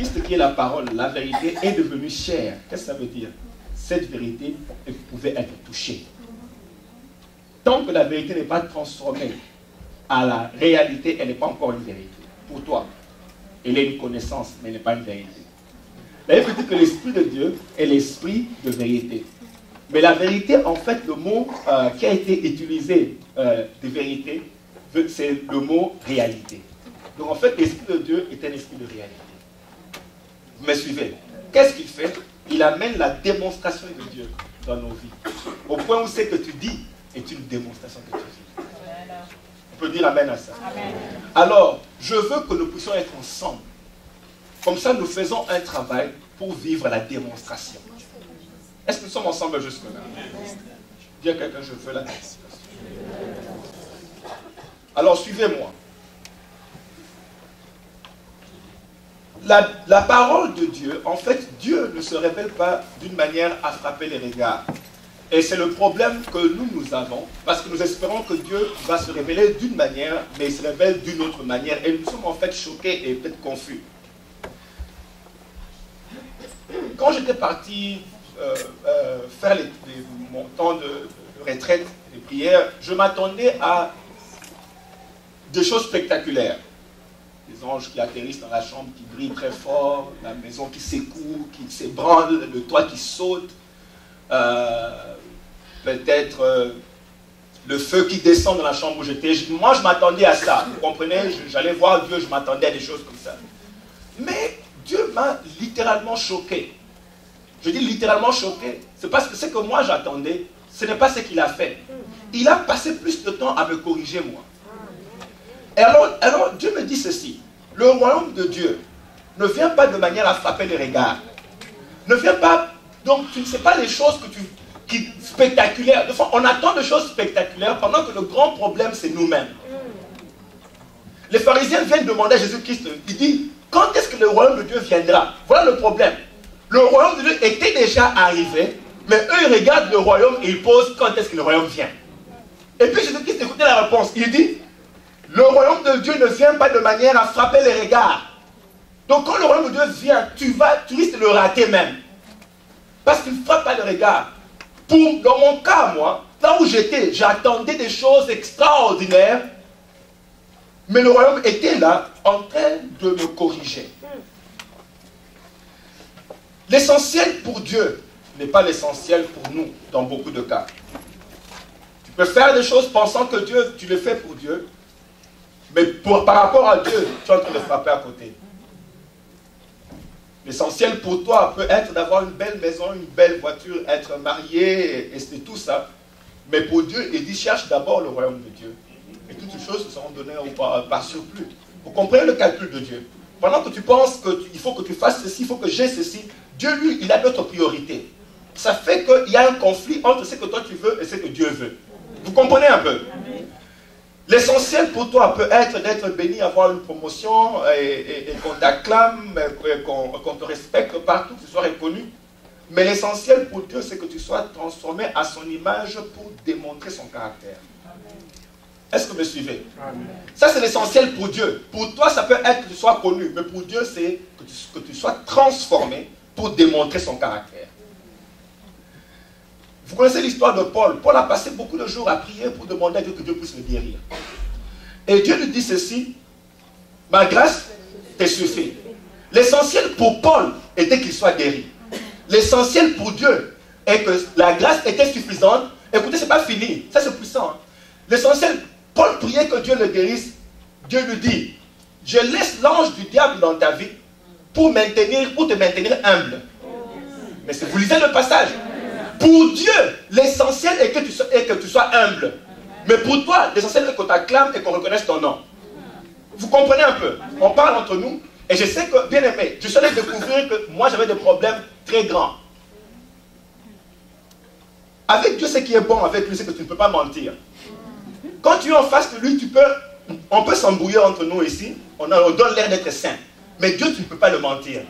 Christ qui est la parole, la vérité est devenue chair. Qu'est-ce que ça veut dire? Cette vérité pouvait être touchée. Tant que la vérité n'est pas transformée à la réalité, elle n'est pas encore une vérité. Pour toi, elle est une connaissance, mais elle n'est pas une vérité. La Bible dit que l'Esprit de Dieu est l'Esprit de vérité. Mais la vérité, en fait, le mot qui a été utilisé de vérité, c'est le mot réalité. Donc en fait, l'Esprit de Dieu est un esprit de réalité. Vous me suivez? Qu'est-ce qu'il fait? Il amène la démonstration de Dieu dans nos vies. Au point où ce que tu dis est une démonstration que tu vis. On peut dire amen à ça. Amen. Alors, je veux que nous puissions être ensemble. Comme ça, nous faisons un travail pour vivre la démonstration. Est-ce que nous sommes ensemble jusque-là? Dis à quelqu'un, je veux la démonstration. Alors, suivez-moi. La parole de Dieu, en fait, Dieu ne se révèle pas d'une manière à frapper les regards. Et c'est le problème que nous avons, parce que nous espérons que Dieu va se révéler d'une manière, mais il se révèle d'une autre manière. Et nous sommes en fait choqués et peut-être confus. Quand j'étais parti faire mon temps de retraite, de prière, je m'attendais à des choses spectaculaires. Des anges qui atterrissent dans la chambre, qui brillent très fort, la maison qui s'écoule, qui s'ébranle, le toit qui saute, peut-être le feu qui descend dans la chambre où j'étais. Moi, je m'attendais à ça. Vous comprenez? J'allais voir Dieu, je m'attendais à des choses comme ça. Mais Dieu m'a littéralement choqué. Je dis littéralement choqué. C'est parce que ce que moi j'attendais, ce n'est pas ce qu'il a fait. Il a passé plus de temps à me corriger, moi. Et alors Dieu me dit ceci. Le royaume de Dieu ne vient pas de manière à frapper les regards. Ne vient pas... Donc, tu ne sais pas les choses spectaculaires. De fois, on attend des choses spectaculaires pendant que le grand problème, c'est nous-mêmes. Les pharisiens viennent demander à Jésus-Christ, il dit, quand est-ce que le royaume de Dieu viendra? Voilà le problème. Le royaume de Dieu était déjà arrivé, mais eux, ils regardent le royaume et ils posent quand est-ce que le royaume vient. Et puis Jésus-Christ écoutait la réponse. Il dit, le royaume de Dieu ne vient pas de manière à frapper les regards. Donc quand le royaume de Dieu vient, tu risques de le rater même. Parce qu'il ne frappe pas les regards. Dans mon cas, moi, là où j'étais, j'attendais des choses extraordinaires, mais le royaume était là, en train de me corriger. L'essentiel pour Dieu n'est pas l'essentiel pour nous, dans beaucoup de cas. Tu peux faire des choses pensant que Dieu, tu le fais pour Dieu, mais par rapport à Dieu, tu es en train de frapper à côté. L'essentiel pour toi peut être d'avoir une belle maison, une belle voiture, être marié, et c'est tout ça. Mais pour Dieu, il dit, cherche d'abord le royaume de Dieu. Et toutes ces choses seront données par surplus. Vous comprenez le calcul de Dieu? Pendant que tu penses qu'il faut que tu fasses ceci, il faut que j'ai ceci, Dieu, lui, il a d'autres priorités. Ça fait qu'il y a un conflit entre ce que toi tu veux et ce que Dieu veut. Vous comprenez un peu? L'essentiel pour toi peut être d'être béni, avoir une promotion et qu'on t'acclame, qu'on te respecte partout, que tu sois reconnu. Mais l'essentiel pour Dieu, c'est que tu sois transformé à son image pour démontrer son caractère. Est-ce que vous me suivez? Ça, c'est l'essentiel pour Dieu. Pour toi, ça peut être que tu sois connu, mais pour Dieu, c'est que tu sois transformé pour démontrer son caractère. Vous connaissez l'histoire de Paul. Paul a passé beaucoup de jours à prier pour demander à Dieu que Dieu puisse le guérir. Et Dieu lui dit ceci, ma grâce te suffit. L'essentiel pour Paul était qu'il soit guéri. L'essentiel pour Dieu est que la grâce était suffisante. Écoutez, ce n'est pas fini. Ça, c'est puissant. Hein. L'essentiel, Paul priait que Dieu le guérisse. Dieu lui dit, je laisse l'ange du diable dans ta vie pour te maintenir humble. Mais si vous lisez le passage, pour Dieu, l'essentiel est que tu sois humble. Mais pour toi, l'essentiel est qu'on t'acclame et qu'on reconnaisse ton nom. Vous comprenez un peu? On parle entre nous. Et je sais que, bien aimé, je suis allé découvrir que moi j'avais des problèmes très grands. Avec Dieu, ce qui est bon avec lui, c'est que tu ne peux pas mentir. Quand tu es en face de lui, on peut s'embrouiller entre nous ici. On donne l'air d'être saint. Mais Dieu, tu ne peux pas le mentir.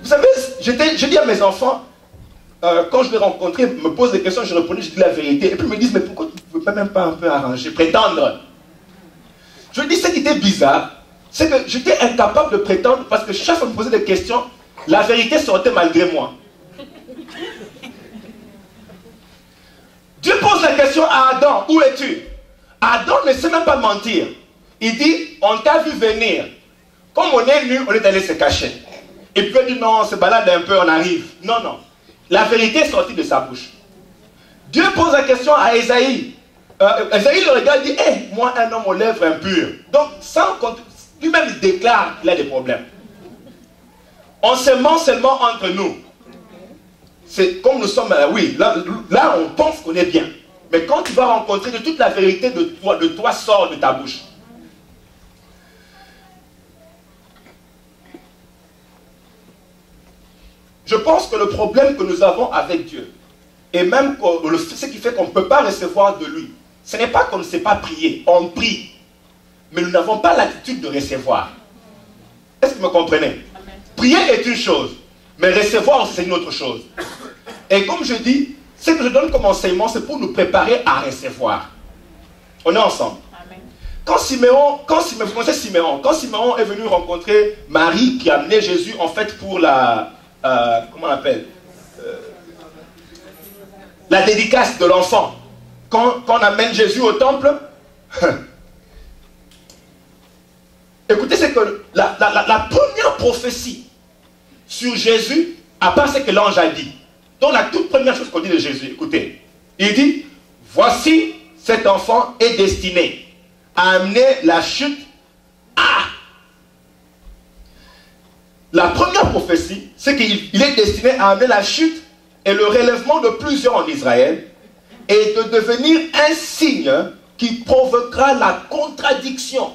Vous savez, je dis à mes enfants, quand je les rencontrais, ils me posent des questions, je répondais, je dis la vérité. Et puis ils me disent, mais pourquoi tu ne peux pas même pas un peu arranger, prétendre? Je dis, ce qui était bizarre, c'est que j'étais incapable de prétendre, parce que chaque fois que je me posais des questions, la vérité sortait malgré moi. Dieu pose la question à Adam, où es-tu? Adam ne sait même pas mentir. Il dit, on t'a vu venir. Comme on est nu, on est allé se cacher. Et puis il dit, non, on se balade un peu, on arrive. Non, non. La vérité est sortie de sa bouche. Dieu pose la question à Ésaïe. Ésaïe le regarde et dit, hey, moi un homme aux lèvres impures. Donc, sans compte, lui-même il déclare qu'il a des problèmes. On se ment seulement entre nous. C'est comme nous sommes, oui, là on pense qu'on est bien. Mais quand tu vas rencontrer de toute la vérité de toi sort de ta bouche. Je pense que le problème que nous avons avec Dieu, et même ce qui fait qu'on ne peut pas recevoir de lui, ce n'est pas qu'on ne sait pas prier, on prie, mais nous n'avons pas l'attitude de recevoir. Est-ce que vous me comprenez? Amen. Prier est une chose, mais recevoir c'est une autre chose. Et comme je dis, ce que je donne comme enseignement, c'est pour nous préparer à recevoir. On est ensemble. Amen. Quand Siméon est venu rencontrer Marie qui a amené Jésus en fait pour la... comment on appelle la dédicace de l'enfant. Quand on amène Jésus au temple, écoutez, c'est que la première prophétie sur Jésus, à part ce que l'ange a dit, donc la toute première chose qu'on dit de Jésus, écoutez, il dit, voici cet enfant est destiné à amener la chute à... La première prophétie, c'est qu'il est destiné à amener la chute et le relèvement de plusieurs en Israël et de devenir un signe qui provoquera la contradiction.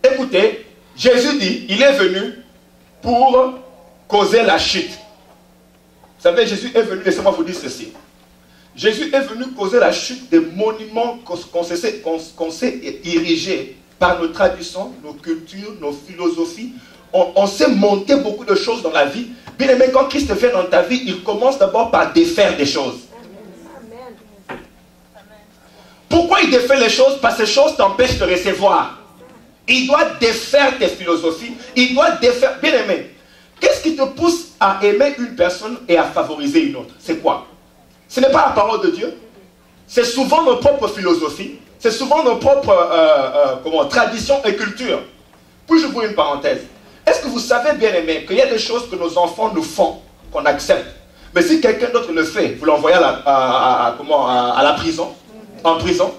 Écoutez, Jésus dit, il est venu pour causer la chute. Vous savez, Jésus est venu, laissez-moi vous dire ceci. Jésus est venu causer la chute des monuments qu'on s'est érigés par nos traditions, nos cultures, nos philosophies. On s'est monté beaucoup de choses dans la vie. Bien aimé, quand Christ vient dans ta vie, il commence d'abord par défaire des choses. Amen. Pourquoi il défait les choses? Parce que ces choses t'empêchent de recevoir. Il doit défaire tes philosophies. Il doit défaire... Bien aimé, qu'est-ce qui te pousse à aimer une personne et à favoriser une autre? C'est quoi? Ce n'est pas la parole de Dieu. C'est souvent nos propres philosophies. C'est souvent nos propres traditions et cultures. Puis j'ouvre une parenthèse. Est-ce que vous savez, bien aimé, qu'il y a des choses que nos enfants nous font, qu'on accepte. Mais si quelqu'un d'autre le fait, vous l'envoyez à la prison, en prison.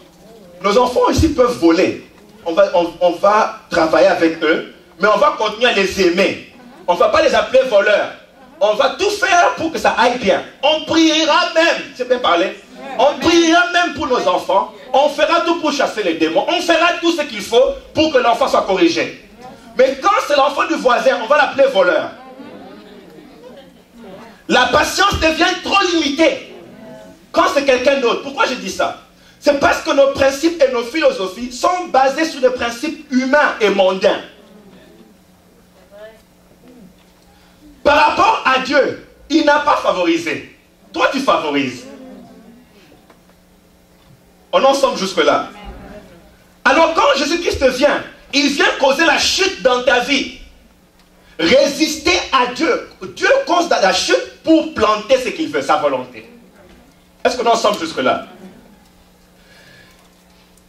Nos enfants ici peuvent voler. On va travailler avec eux, mais on va continuer à les aimer. On ne va pas les appeler voleurs. On va tout faire pour que ça aille bien. On priera même, c'est bien parlé, on priera même pour nos enfants. On fera tout pour chasser les démons. On fera tout ce qu'il faut pour que l'enfant soit corrigé. Mais quand c'est l'enfant du voisin, on va l'appeler voleur. La patience devient trop limitée quand c'est quelqu'un d'autre. Pourquoi je dis ça? C'est parce que nos principes et nos philosophies sont basés sur des principes humains et mondains. Par rapport à Dieu, il n'a pas favorisé. Toi, tu favorises. On est ensemble jusque-là. Alors quand Jésus-Christ vient, il vient causer la chute dans ta vie. Résister à Dieu. Dieu cause la chute pour planter ce qu'il veut, sa volonté. Est-ce qu'on est ensemble jusque-là?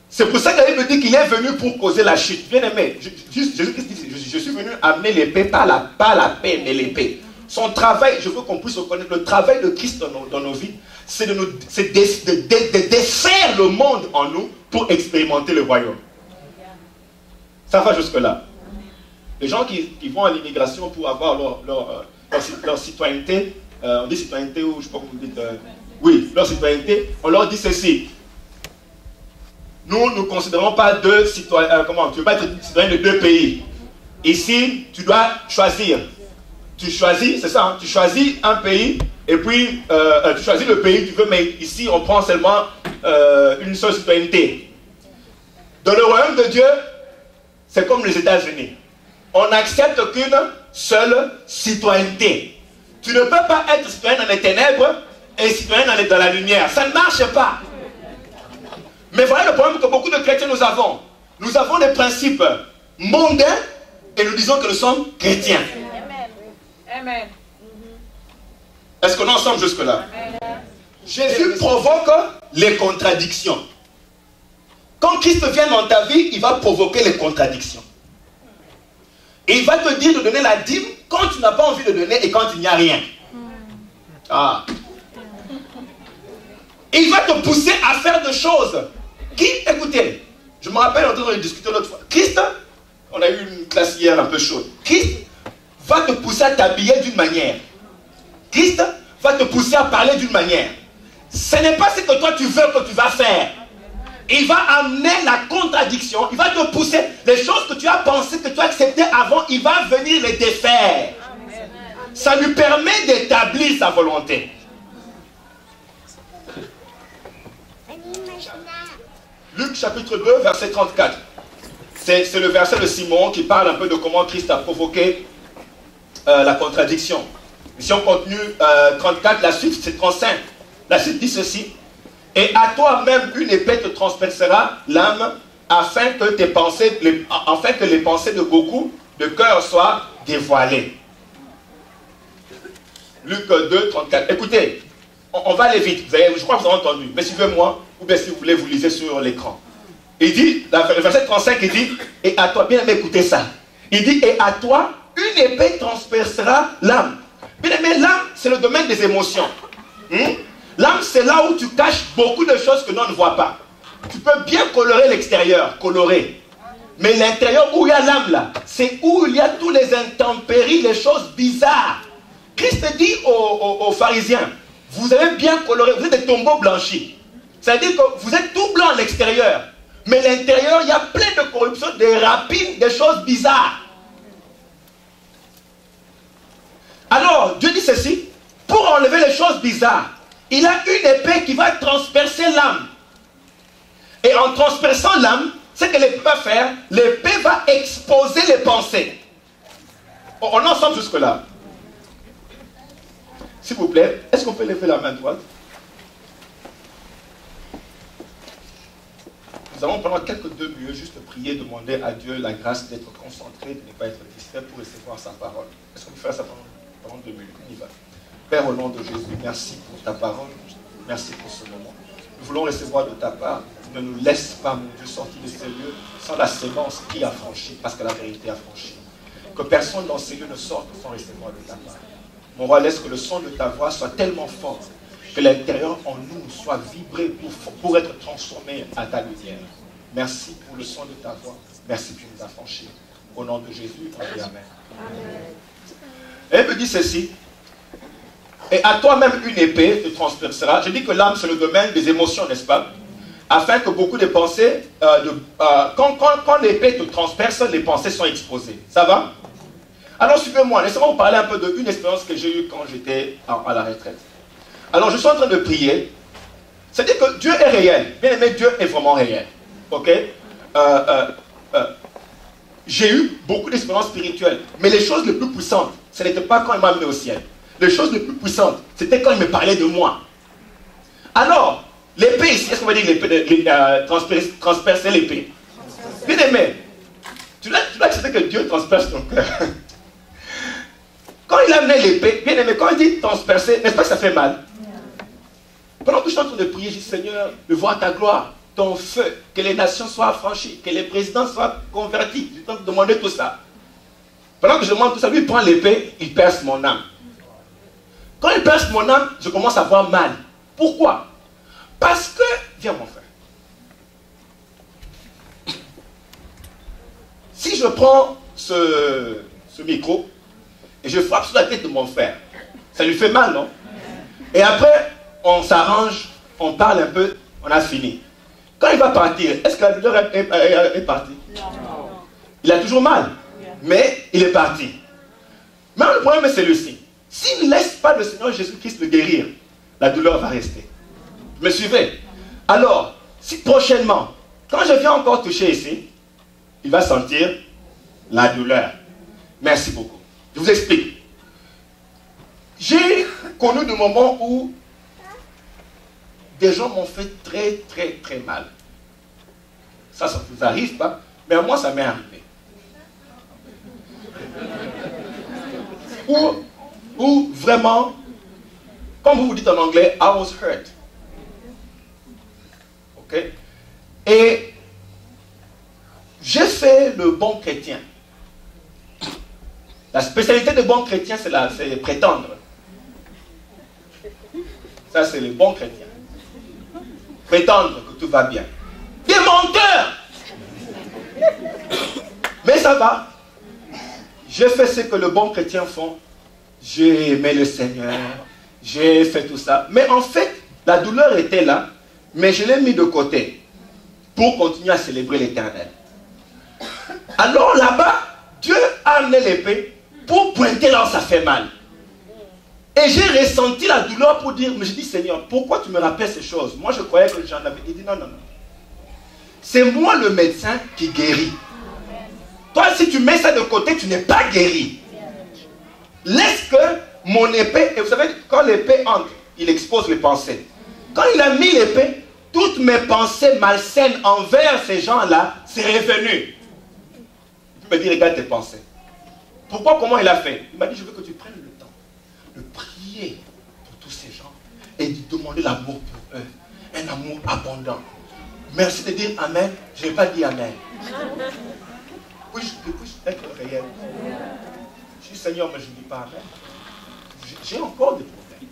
C'est pour ça que la Bible dit qu'il est venu pour causer la chute. Bien aimé, Jésus-Christ dit, je suis venu amener l'épée, pas la paix, mais l'épée. Son travail, je veux qu'on puisse reconnaître, le travail de Christ dans nos vies, c'est de défaire le monde en nous pour expérimenter le royaume. Ça va jusque-là. Les gens qui vont à l'immigration pour avoir leur citoyenneté, on dit citoyenneté ou je ne sais pas comment vous dites, oui, leur citoyenneté, on leur dit ceci. Nous ne considérons pas deux citoyens, tu ne veux pas être citoyen de deux pays. Ici, tu dois choisir. Tu choisis, c'est ça, hein? Tu choisis un pays et puis tu choisis le pays que tu veux, mais ici on prend seulement une seule citoyenneté. Dans le royaume de Dieu, c'est comme les États-Unis. On n'accepte qu'une seule citoyenneté. Tu ne peux pas être citoyen dans les ténèbres et citoyen dans la lumière. Ça ne marche pas. Mais voilà le problème que beaucoup de chrétiens nous avons. Nous avons des principes mondains et nous disons que nous sommes chrétiens. Amen. Est-ce qu'on est ensemble jusque-là? Jésus provoque les contradictions. Quand Christ vient dans ta vie, il va provoquer les contradictions. Et il va te dire de donner la dîme quand tu n'as pas envie de donner et quand il n'y a rien. Ah. Et il va te pousser à faire des choses qui, écoutez, je me rappelle, on a discuté l'autre fois. Christ, on a eu une classe hier un peu chaude. Christ va te pousser à t'habiller d'une manière. Christ va te pousser à parler d'une manière. Ce n'est pas ce que toi tu veux que tu vas faire. Il va amener la contradiction. Il va te pousser. Les choses que tu as pensées, que tu as acceptées avant, il va venir les défaire. Ça lui permet d'établir sa volonté. Luc chapitre 2, verset 34. C'est le verset de Simon qui parle un peu de comment Christ a provoqué la contradiction. Si on continue 34, la suite c'est 35. La suite dit ceci. Et à toi-même une épée te transpercera l'âme afin que tes pensées, afin que les pensées de beaucoup de cœur soient dévoilées. Luc 2, 34. Écoutez, on va aller vite. Je crois que vous avez entendu. Mais suivez-moi, ou bien si vous voulez, vous lisez sur l'écran. Il dit, le verset 35, il dit, et à toi, bien aimé, écoutez ça. Il dit, et à toi, une épée transpercera l'âme. Bien aimé, l'âme, c'est le domaine des émotions. L'âme, c'est là où tu caches beaucoup de choses que l'on ne voit pas. Tu peux bien colorer l'extérieur, colorer. Mais l'intérieur, où il y a l'âme là, c'est où il y a tous les intempéries, les choses bizarres. Christ dit aux pharisiens, vous avez bien coloré, vous êtes des tombeaux blanchis. C'est-à-dire que vous êtes tout blanc à l'extérieur. Mais à l'intérieur, il y a plein de corruption, des rapines, des choses bizarres. Alors, Dieu dit ceci, pour enlever les choses bizarres, il a une épée qui va transpercer l'âme. Et en transperçant l'âme, ce que l'épée va faire, l'épée va exposer les pensées. On est ensemble jusque-là. S'il vous plaît, est-ce qu'on peut lever la main droite? Nous allons pendant quelques 2 minutes juste prier, demander à Dieu la grâce d'être concentré, de ne pas être distrait pour recevoir sa parole. Est-ce qu'on peut faire ça pendant 2 minutes? On y va. Père, au nom de Jésus, merci pour ta parole. Merci pour ce moment. Nous voulons recevoir de ta part. Ne nous laisse pas, mon Dieu, sortir de ces lieux sans la sémence qui a franchi, parce que la vérité a franchi. Que personne dans ces lieux ne sorte sans recevoir de ta part. Mon roi, laisse que le son de ta voix soit tellement fort que l'intérieur en nous soit vibré pour être transformé à ta lumière. Merci pour le son de ta voix. Merci que tu nous as franchis. Au nom de Jésus, on dit Amen. Et elle me dit ceci. Et à toi-même une épée te transpercera. Je dis que l'âme, c'est le domaine des émotions, n'est-ce pas? Afin que beaucoup de pensées, quand l'épée te transperce, les pensées sont exposées. Ça va? Alors suivez-moi, laissez-moi vous parler un peu d'une expérience que j'ai eue quand j'étais à la retraite. Alors je suis en train de prier. C'est-à-dire que Dieu est réel. Bien aimé, Dieu est vraiment réel. Ok? J'ai eu beaucoup d'expériences spirituelles. Mais les choses les plus puissantes, ce n'était pas quand il m'a amené au ciel. Les choses les plus puissantes, c'était quand il me parlait de moi. Alors, l'épée ici, est-ce qu'on va dire l'épée, transpercer l'épée? Bien aimé, tu dois accepter que Dieu transperce ton cœur. Quand il a amené l'épée, bien aimé, quand il dit transpercer, n'est-ce pas que ça fait mal? Pendant que je suis en train de prier, je dis Seigneur, de voir ta gloire, ton feu, que les nations soient affranchies, que les présidents soient convertis. Je suis en train de demander tout ça. Pendant que je demande tout ça, lui il prend l'épée, il perce mon âme. Quand il perce mon âme, je commence à avoir mal. Pourquoi? Parce que, viens mon frère, si je prends ce micro et je frappe sur la tête de mon frère, ça lui fait mal, non? Et après, on s'arrange, on parle un peu, on a fini. Quand il va partir, est-ce que la douleur est partie? Non. Il a toujours mal, mais il est parti. Mais le problème est celui-ci. S'il ne laisse pas le Seigneur Jésus-Christ le guérir, la douleur va rester. Vous me suivez? Alors, si prochainement, quand je viens encore toucher ici, il va sentir la douleur. Merci beaucoup. Je vous explique. J'ai connu des moments où des gens m'ont fait très, très, très mal. Ça ne vous arrive pas. Mais à moi, ça m'est arrivé. Ou vraiment, comme vous dites en anglais, I was hurt. Ok? Et j'ai fait le bon chrétien. La spécialité de bon chrétien, c'est prétendre. Ça, c'est le bon chrétien. Prétendre que tout va bien. Des menteurs! Mais ça va. J'ai fait ce que le bon chrétien font. J'ai aimé le Seigneur. J'ai fait tout ça. Mais en fait, la douleur était là. Mais je l'ai mis de côté. Pour continuer à célébrer l'Éternel. Alors là-bas, Dieu a amené l'épée pour pointer là où ça fait mal. Et j'ai ressenti la douleur pour dire, mais je dis Seigneur, pourquoi tu me rappelles ces choses? Moi je croyais que j'en avais. Il dit non, non, non. C'est moi le médecin qui guérit. Toi si tu mets ça de côté, tu n'es pas guéri. Laisse que mon épée, et vous savez, quand l'épée entre, il expose les pensées. Quand il a mis l'épée, toutes mes pensées malsaines envers ces gens-là, c'est revenu. Il me dit, regarde tes pensées. Pourquoi, comment il a fait? Il m'a dit, je veux que tu prennes le temps de prier pour tous ces gens et de demander l'amour pour eux. Un amour abondant. Merci de dire Amen. Je n'ai pas dit Amen. Puis-je être réel? Je dis Seigneur, mais je ne dis pas Amen. J'ai encore des problèmes.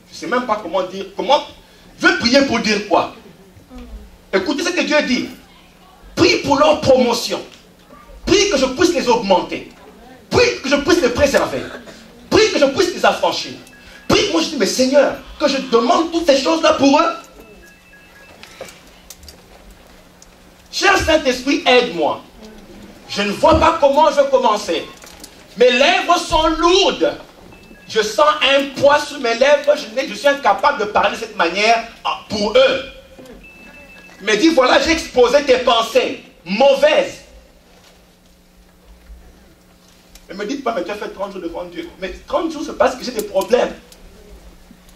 Je ne sais même pas comment dire. Je veux prier pour dire quoi? Écoutez ce que Dieu dit. Prie pour leur promotion. Prie que je puisse les augmenter. Prie que je puisse les préserver. Prie que je puisse les affranchir. Prie que moi je dis, mais Seigneur, que je demande toutes ces choses-là pour eux. Cher Saint-Esprit, aide-moi. Je ne vois pas comment je vais commencer. Mes lèvres sont lourdes. Je sens un poids sur mes lèvres. Je suis incapable de parler de cette manière pour eux. Il me dit, voilà, j'ai exposé tes pensées mauvaises. Ne me dites pas, mais tu as fait 30 jours devant Dieu. Mais 30 jours, c'est parce que j'ai des problèmes.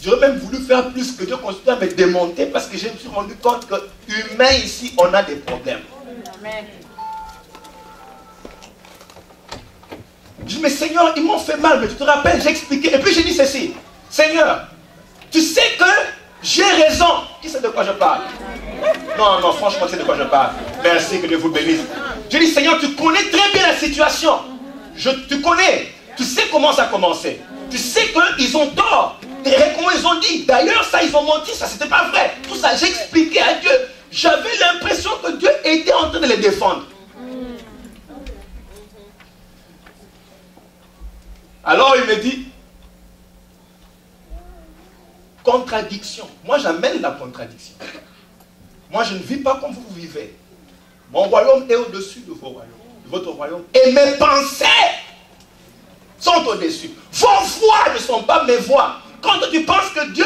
J'aurais même voulu faire plus que Dieu continue à me démonter parce que je me suis rendu compte que humain ici, on a des problèmes. Amen. Je dis, mais Seigneur, ils m'ont fait mal, mais tu te rappelles, j'ai expliqué. Et puis j'ai dit ceci, Seigneur, tu sais que j'ai raison. Qui sait de quoi je parle? Non, non, franchement, tu sais de quoi je parle. Merci, que Dieu vous bénisse. Je dis, Seigneur, tu connais très bien la situation. Tu connais, tu sais comment ça a commencé. Tu sais qu'ils ont tort. Et comment ils ont dit. D'ailleurs, ça, ils ont menti, ça, c'était pas vrai. Tout ça, j'ai expliqué à Dieu. J'avais l'impression que Dieu était en train de les défendre. Alors, il me dit, contradiction. Moi, j'amène la contradiction. Moi, je ne vis pas comme vous vivez. Mon royaume est au-dessus de vos royaumes. Votre royaume. Et mes pensées sont au-dessus. Vos voix ne sont pas mes voix. Quand tu penses que Dieu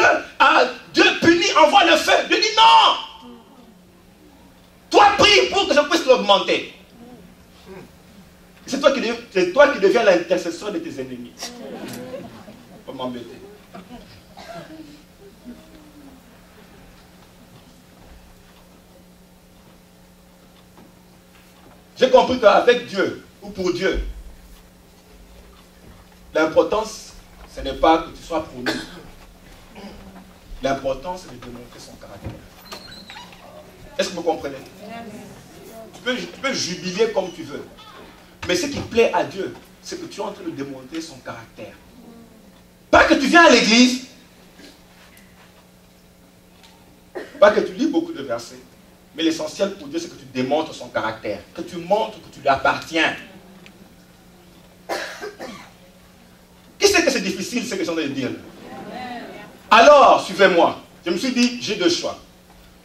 punit, envoie le feu. Dieu dit non. Toi prie pour que je puisse l'augmenter. C'est toi qui deviens l'intercesseur de tes ennemis. Faut m'embêter. J'ai compris qu'avec Dieu, ou pour Dieu, l'importance, ce n'est pas que tu sois pour nous. L'important, c'est de démontrer son caractère. Est-ce que vous comprenez? Tu peux jubiler comme tu veux. Mais ce qui plaît à Dieu, c'est que tu es en train de démontrer son caractère. Pas que tu viens à l'église, pas que tu lis beaucoup de versets. Mais l'essentiel pour Dieu, c'est que tu démontres son caractère. Que tu montres que tu lui appartiens. Qui sait que c'est difficile, ce que j'ai envie de dire? Alors, suivez-moi. Je me suis dit, j'ai deux choix.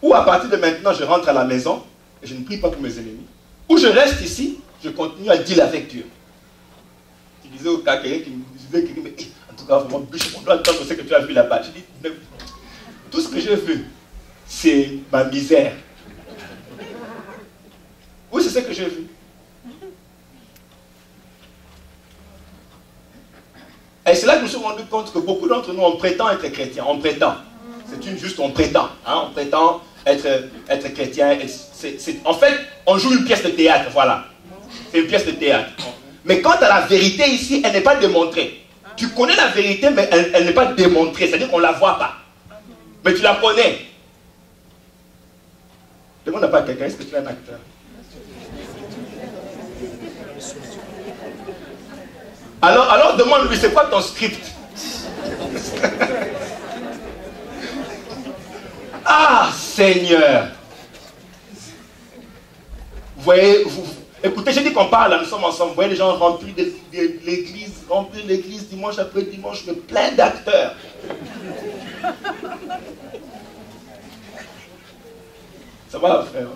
Ou à partir de maintenant, je rentre à la maison et je ne prie pas pour mes ennemis. Ou je reste ici, je continue à dealer avec Dieu. Tu disais au cas quelqu'un qui me disait, mais en tout cas, vraiment, bûche, on doit attendre ce que tu as vu là-bas. Je dis, mais, tout ce que j'ai vu, c'est ma misère. Oui, c'est ce que j'ai vu. Et c'est là que je me suis rendu compte que beaucoup d'entre nous, on prétend être chrétiens. On prétend. C'est juste, on prétend. Hein, on prétend être chrétien. En fait, on joue une pièce de théâtre, voilà. C'est une pièce de théâtre. Mais quant à la vérité ici, elle n'est pas démontrée. Tu connais la vérité, mais elle n'est pas démontrée. C'est-à-dire qu'on ne la voit pas. Mais tu la connais. Demande pas à quelqu'un, est-ce que tu es un acteur? Alors demande-lui, c'est quoi ton script? Ah, Seigneur! Vous voyez, écoutez, j'ai dit qu'on parle, nous sommes ensemble. Vous voyez les gens remplis l'église dimanche après dimanche, mais plein d'acteurs. Ça va, frère?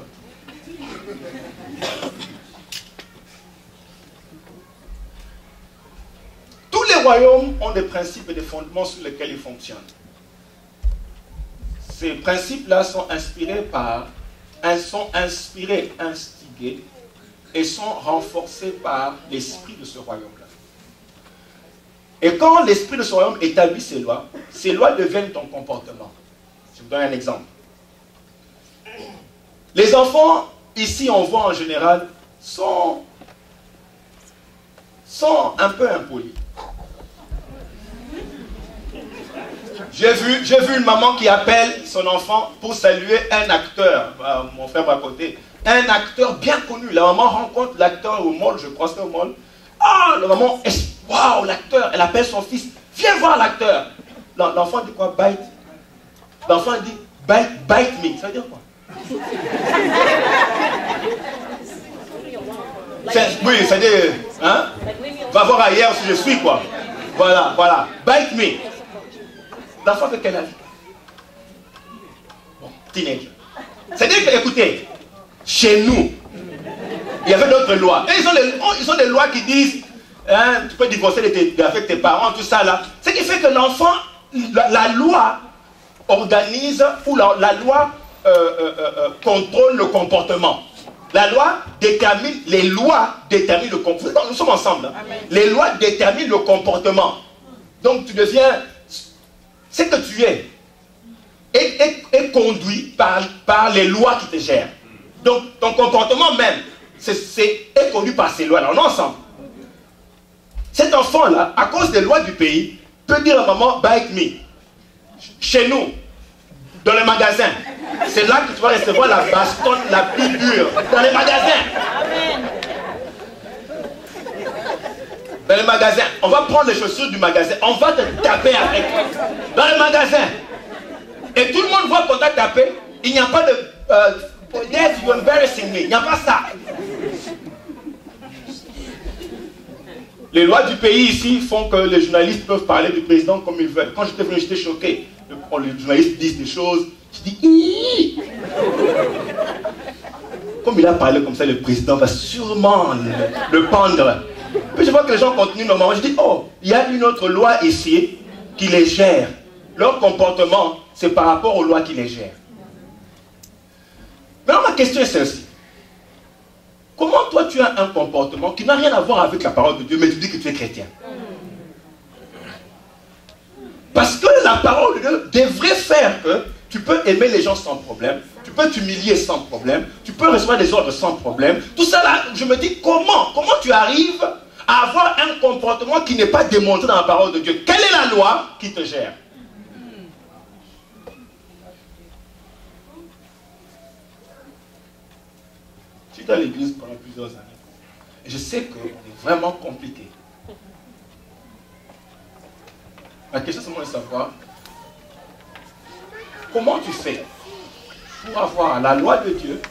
Tous les royaumes ont des principes et des fondements sur lesquels ils fonctionnent. Ces principes-là sont instigés, instigés et sont renforcés par l'esprit de ce royaume-là. Et quand l'esprit de ce royaume établit ces lois deviennent ton comportement. Je vous donne un exemple. Les enfants, ici on voit en général, sont un peu impolis. J'ai vu une maman qui appelle son enfant pour saluer un acteur, mon frère à côté, un acteur bien connu. La maman rencontre l'acteur au mall, je crois que c'était au mall. Ah, la maman, waouh, l'acteur, elle appelle son fils, viens voir l'acteur. L'enfant dit quoi? Bite. L'enfant dit, bite me. Ça veut dire quoi? Oui, ça veut dire, hein? Va voir ailleurs si je suis, quoi. Voilà. Bite me. L'enfant de quel âge? Bon, teenager. C'est-à-dire que, écoutez, chez nous, il y avait d'autres lois. Et ils ont des lois qui disent, hein, tu peux divorcer avec tes parents, tout ça là. Ce qui fait que l'enfant, la loi organise, ou la loi contrôle le comportement. La loi détermine, les lois déterminent le comportement. Nous sommes ensemble. Hein. Les lois déterminent le comportement. Donc tu deviens ce que tu es est conduit par les lois qui te gèrent. Donc ton comportement même est conduit par ces lois-là. On est ensemble. Cet enfant-là, à cause des lois du pays, peut dire à maman, bite me. Chez nous, dans le magasin, c'est là que tu vas recevoir la bastonne la plus dure. Dans les magasins. Amen. Dans le magasin, on va prendre les chaussures du magasin, on va te taper avec. Dans le magasin. Et tout le monde voit qu'on t'a tapé. Il n'y a pas de yes, you're embarrassing me. Il n'y a pas ça. Les lois du pays ici font que les journalistes peuvent parler du président comme ils veulent. Quand j'étais venu, j'étais choqué. Les journalistes disent des choses. Je dis, Ih! Comme il a parlé comme ça, le président va sûrement le pendre. Puis je vois que les gens continuent normalement. Je dis, oh, il y a une autre loi ici qui les gère. Leur comportement, c'est par rapport aux lois qui les gèrent. Maintenant, ma question est celle-ci. Comment toi tu as un comportement qui n'a rien à voir avec la parole de Dieu, mais tu dis que tu es chrétien? Parce que la parole de Dieu devrait faire que tu peux aimer les gens sans problème, tu peux t'humilier sans problème, tu peux recevoir des ordres sans problème. Tout ça là, je me dis comment tu arrives à avoir un comportement qui n'est pas démontré dans la parole de Dieu? Quelle est la loi qui te gère? Je suis à l'église pendant plusieurs années. Et je sais qu'on est vraiment compliqué. Ma question c'est de savoir comment tu fais pour avoir la loi de Dieu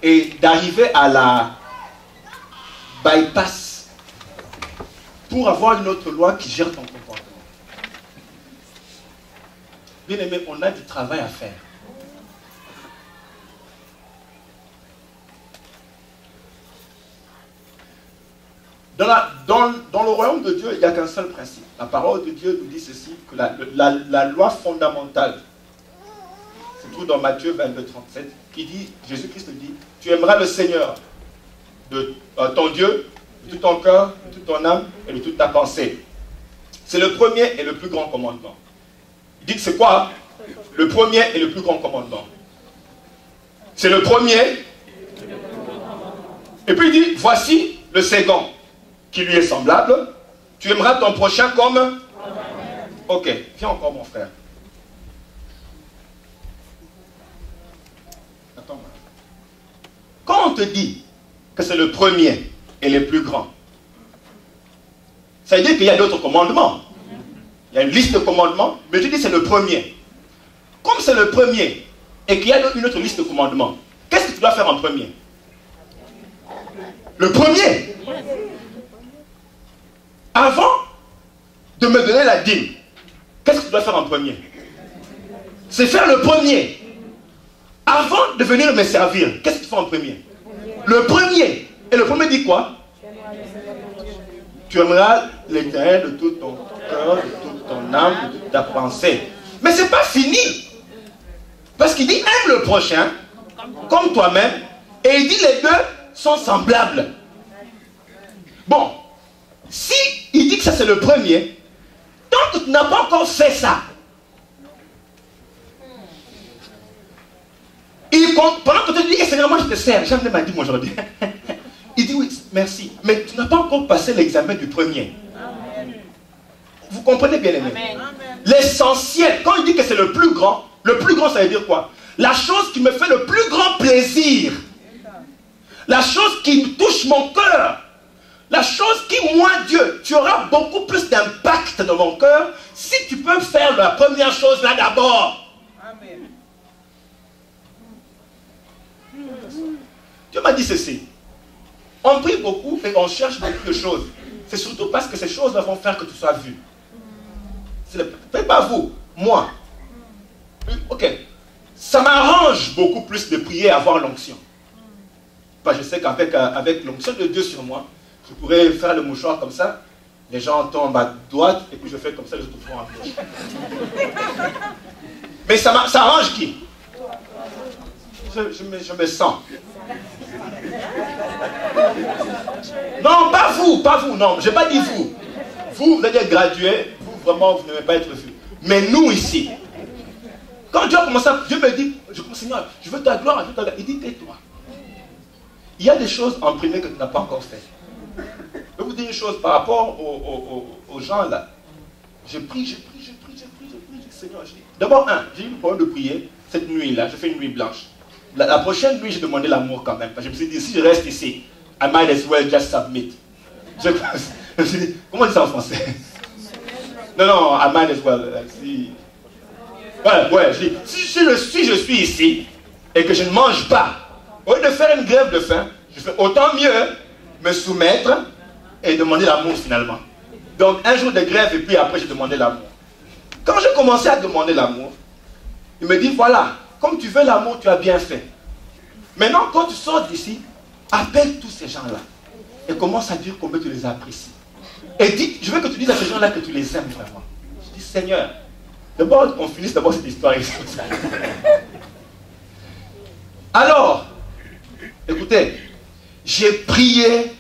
et d'arriver à la bypass pour avoir une autre loi qui gère ton comportement. Bien aimé, on a du travail à faire. Dans le royaume de Dieu, il n'y a qu'un seul principe. La parole de Dieu nous dit ceci, que la loi fondamentale, c'est tout dans Matthieu 22, 37, qui dit, Jésus-Christ dit, tu aimeras le Seigneur, ton Dieu, de tout ton cœur, de toute ton âme et de toute ta pensée. C'est le premier et le plus grand commandement. Il dit que c'est quoi? le premier et le plus grand commandement. C'est le premier. Et puis il dit, voici le second, qui lui est semblable. Tu aimeras ton prochain comme... Ok, viens encore mon frère. Attends. Quand on te dit que c'est le premier et le plus grand, ça veut dire qu'il y a d'autres commandements. Il y a une liste de commandements, mais tu dis c'est le premier. Comme c'est le premier et qu'il y a une autre liste de commandements, qu'est-ce que tu dois faire en premier? Le premier. Avant de me donner la dîme, qu'est-ce que tu dois faire en premier? C'est faire le premier. Avant de venir me servir, qu'est-ce que tu fais en premier? Le premier. Et le premier dit quoi? Tu aimeras l'Éternel de tout ton cœur, de toute ton âme, de toute ta pensée. Mais ce n'est pas fini. Parce qu'il dit aime le prochain comme toi-même. Et il dit les deux sont semblables. Bon, si il dit que ça c'est le premier, tant que tu n'as pas encore fait ça, il compte, pendant que tu te dis, hey, Seigneur, moi je te sers, jamais m'a dit moi aujourd'hui. Il dit oui, merci, mais tu n'as pas encore passé l'examen du premier. Amen. Vous comprenez bien, aimé? L'essentiel, quand il dit que c'est le plus grand ça veut dire quoi? La chose qui me fait le plus grand plaisir, la chose qui me touche mon cœur, la chose qui, moi, Dieu, tu auras beaucoup plus d'impact dans mon cœur si tu peux faire la première chose là d'abord. Amen. Dieu m'a dit ceci. On prie beaucoup et on cherche beaucoup de choses. C'est surtout parce que ces choses-là vont faire que tu sois vu. Peut-être pas vous, moi. Ok. Ça m'arrange beaucoup plus de prier et avoir l'onction. Je sais qu'avec l'onction de Dieu sur moi, je pourrais faire le mouchoir comme ça, les gens tombent à droite et puis je fais comme ça, les autres font à gauche. Mais ça arrange qui? Je me sens. Non, pas vous, non, je n'ai pas dit vous. Vous allez être gradué, vous vraiment, vous n'aimez pas être vu. Mais nous ici, quand Dieu a commencé, Dieu me dit, Seigneur, je veux ta gloire, il dit, tais-toi. Il y a des choses imprimées que tu n'as pas encore fait. Je vais vous dire une chose par rapport aux gens là. Je prie, Seigneur. D'abord, j'ai eu le problème de prier cette nuit-là, j'ai fait une nuit blanche. La prochaine nuit, j'ai demandé l'amour quand même. Parce que je me suis dit, si je reste ici, I might as well just submit. Je me suis dit, comment on dit ça en français? Non, I might as well. Ouais, je dis, si je suis ici et que je ne mange pas, au lieu de faire une grève de faim, je fais autant mieux me soumettre et demander l'amour finalement. Donc un jour de grève et puis après j'ai demandé l'amour. Quand j'ai commencé à demander l'amour, il me dit voilà, comme tu veux l'amour, tu as bien fait. Maintenant quand tu sors d'ici, appelle tous ces gens-là et commence à dire combien tu les apprécies. Et dis, je veux que tu dises à ces gens-là que tu les aimes vraiment. Je dis Seigneur, d'abord qu'on finisse d'abord cette histoire ici. Alors, écoutez, j'ai prié.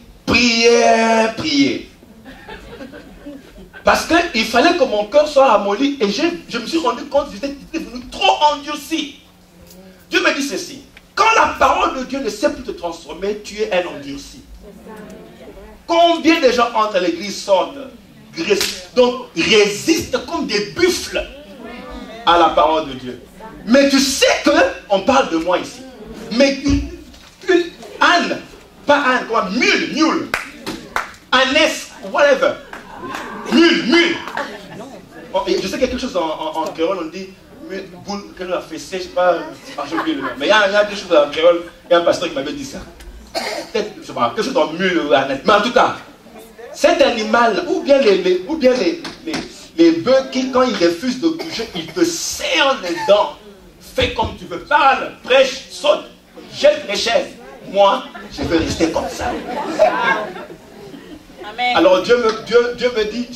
Parce qu'il fallait que mon cœur soit amolli et je me suis rendu compte que j'étais devenu trop endurci. Dieu me dit ceci. Quand la parole de Dieu ne sait plus te transformer, tu es un endurci. Combien de gens entrent à l'église sortent, donc résistent comme des buffles à la parole de Dieu. Mais tu sais qu'on parle de moi ici. Mais une âne, pas âne, quoi, mule, ânesse, whatever. Mule. Je sais quelque chose en créole, on dit boule, qu'elle a fessé, je sais pas, j'ai oublié le nom. Mais il y a des choses en créole, il y a un pasteur qui m'avait dit ça. Peut-être, je sais pas, quelque chose en mule ou ânesse. Mais en tout cas, cet animal, ou bien les bœufs qui, quand ils refusent de bouger, ils te serrent les dents. Fais comme tu veux, parle, prêche, saute, jette les chaises. Moi, je veux rester comme ça. Amen. Alors Dieu me dit,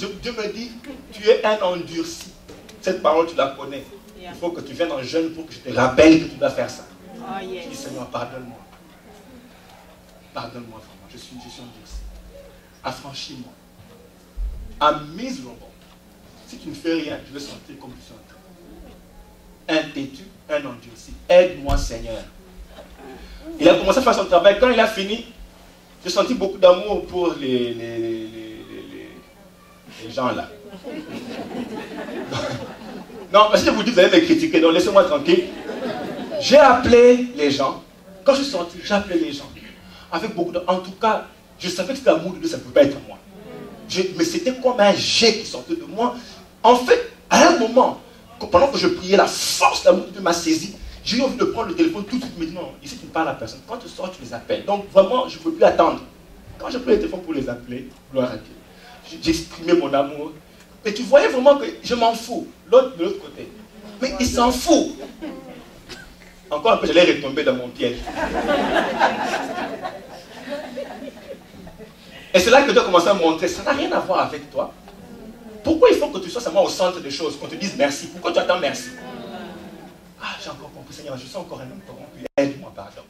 tu es un endurci. Cette parole, tu la connais. Il faut que tu viennes en jeûne pour que je te rappelle que tu dois faire ça. Oh, yes. Je dis, Seigneur, pardonne-moi. Pardonne-moi vraiment, je suis endurci. Affranchis-moi. I'm miserable. Si tu ne fais rien, je vais sentir comme tu es en train. têtu, un endurci. Aide-moi, Seigneur. Il a commencé à faire son travail. Quand il a fini, j'ai senti beaucoup d'amour pour les gens là. Non, parce que je vous dis, vous allez me critiquer, donc laissez-moi tranquille. J'ai appelé les gens. Quand je suis sorti, j'ai appelé les gens. Avec beaucoup de... En tout cas, je savais que cet amour de Dieu, ça ne pouvait pas être moi. Mais c'était comme un jet qui sortait de moi. En fait, à un moment, pendant que je priais, la force d'amour de Dieu m'a saisi. J'ai eu envie de prendre le téléphone tout de suite. Mais non, ici tu ne parles à personne. Quand tu sors, tu les appelles. Donc vraiment, je ne peux plus attendre. Quand j'ai pris le téléphone pour les appeler, gloire à Dieu, j'exprimais mon amour. Mais tu voyais vraiment que je m'en fous. L'autre de l'autre côté. Mais il s'en fout. Encore un peu, j'allais retomber dans mon piège. Et c'est là que Dieu a commencé à me montrer, ça n'a rien à voir avec toi. Pourquoi il faut que tu sois seulement au centre des choses, qu'on te dise merci? Pourquoi tu attends merci? Ah, j'ai encore compris, Seigneur, je suis encore un homme corrompu. Aide-moi, pardon.